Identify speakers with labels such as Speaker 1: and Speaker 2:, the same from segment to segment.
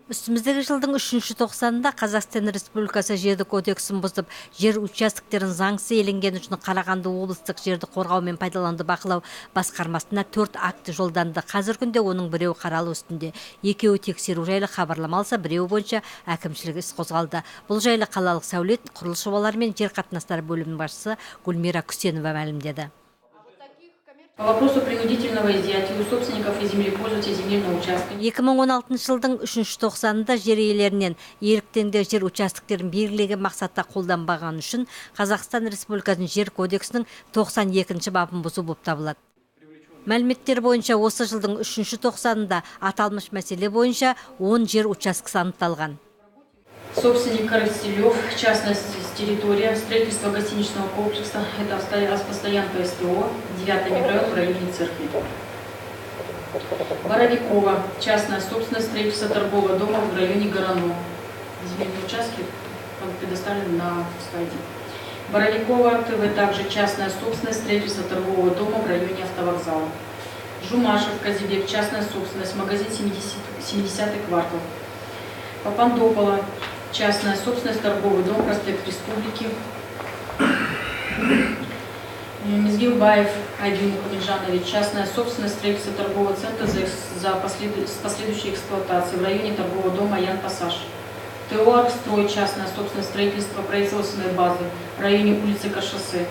Speaker 1: Үстіміздегі жылдың 3-ші тоқсанында Қазақстан Республикасы жерді кодексін бұзып, жер участоктерін заңсыз иеленгені үшін Қарағанды облыстық жерді қорғау мен пайдалануды бақылау басқармасына 4 акті жолданды. Қазір күнде оның біреуі қаралу үстінде. Екеуі тексеру жайлы хабарлама алса, біреуі бойынша әкімшілік іс қозғалды. Бұл жайлы қалалық сәулет, құрылыс жобалары мен жер қатынастары бөлімінің басшысы Гүлмира Күсенова мәлімдеді.
Speaker 2: По вопросу принудительного изъятия у собственников и землепользователей земельного участка.
Speaker 1: 2016 жылдың 3-ші тоқсанында жер иелерінен иеліктенген жер участоктерін белгілеген мақсатта қолданбаған үшін Қазақстан Республикасының жер кодексінің 92-ші бабын бұзу болып табылады. Мәліметтер бойынша осы жылдың 3-ші тоқсанында аталмыш мәселе бойынша 10 жер учаскесі анықталған.
Speaker 2: Собственник Коростелев, частная территория, строительство гостиничного комплекса, это постоянка СТО, 9-й микрорайон в районе церкви. Боровикова, частная собственность, строительство торгового дома в районе Горано. Земельные участки предоставлены на слайде. Боровикова, ТВ, также частная собственность, строительство торгового дома в районе автовокзала. Жумашев, Казибек, частная собственность, магазин 70-й квартал. Папандопола, частная собственность, торговый дом, проспект Республики. Мизгилбаев Айдин Мухамеджанович, частная собственность, строительство торгового центра с последующей эксплуатацией в районе торгового дома Ян Пассаж. ТО «Аркстрой», частная собственность, строительство производственной базы в районе улицы Кашосе.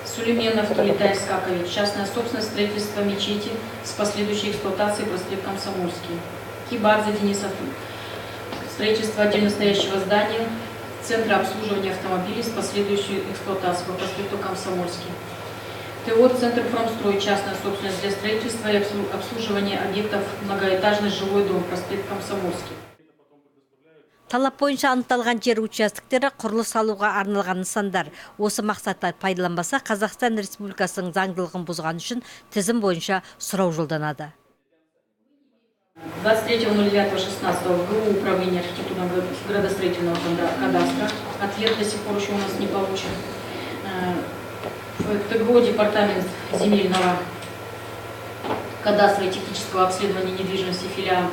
Speaker 2: Сулейменов Тулитай Скакович, частная собственность, строительство мечети с последующей эксплуатацией проспект Комсомольский. Кибадзе Денисов, строительство отдельно стоящего здания, центра обслуживания автомобилей с последующей эксплуатацией по проспекту Комсомольский. ТО «Центр Промстрой», частная собственность для строительства и обслуживания объектов многоэтажный жилой дом, проспект Комсомольский.
Speaker 1: Талап бойынша анықталған жер участоктері құрылыс салуға арналған нысандар. Осы мақсатта пайдаланбаса, Қазақстан Республикасының заңдылығын бұзған үшін тізім бойынша сұрау жолданады.
Speaker 2: 23.09.16 в ГУ управления архитектурного градостроительного кадастра. Ответ до сих пор еще у нас не получен. В ТГО департамент земельного кадастра и технического обследования недвижимости филиал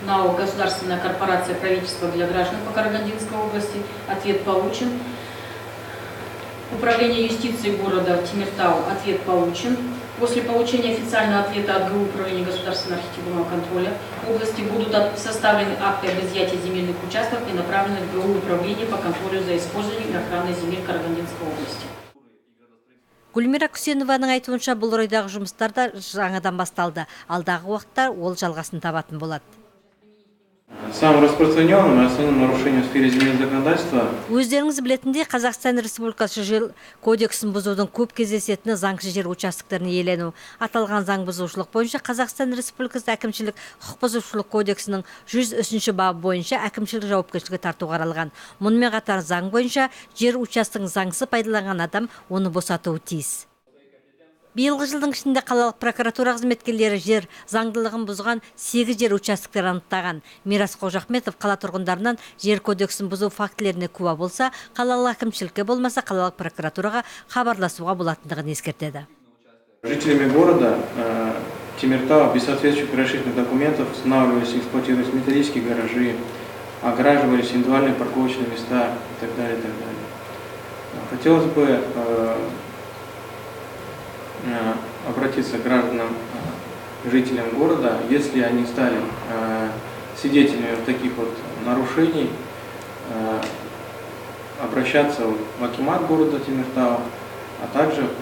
Speaker 2: НАО «Государственная корпорация правительства для граждан» по Карагандинской области. Ответ получен. Управление юстиции города Темиртау. Ответ получен. После получения официального ответа от ГУ Управления государственного архитектурного контроля области будут составлены акты об изъятии земельных участков и направлены в ГУ Управление по контролю за использованием и охраной земель Карагандинской области.
Speaker 1: Гүлмира Күсенованың айтуынша бұл орайдағы жұмыстар да жаңадан басталды. Алдағы уақытта ол жалғасын табатын болады.
Speaker 3: Самым распространенным и основным нарушением в сфере земельного законодательства.
Speaker 1: Өздеріңіз білетіндей, Қазақстан Республикасы жер кодексін бұзудың көп кездесетіні заңсыз жер участоктерін иелену. Аталған заң бұзушылық бойынша Қазақстан Республикасы әкімшілік құқық бұзушылық кодексінің 103-ші бабы бойынша әкімшілік жауапкершілікке тарту қаралған. Мұнымен қатар заң бойынша жер участогын заңсыз пайдаланған адам оны босатуы тиіс. Биылғы жылдың ішінде қалалық прокуратура қызметкерлері жер заңдылығын бұзған 8 жер участоктер анықтаған. Мирас Қожахметов қала тұрғындарынан жер кодексін бұзу фактілеріне куә болса, қалалық әкімшілікке болмаса қалалық прокуратураға хабарласуға болатындығын ескертеді.
Speaker 3: Жителями города Темиртау без соответствующих разрешительных документов устанавливались и эксплуатировались металлические гаражи, ограживались индивидуальные парковочные места и так далее, и так далее. Хотелось бы обратиться к гражданам, жителям города, если они стали свидетелями таких вот нарушений, обращаться в акимат города Темиртау, а также в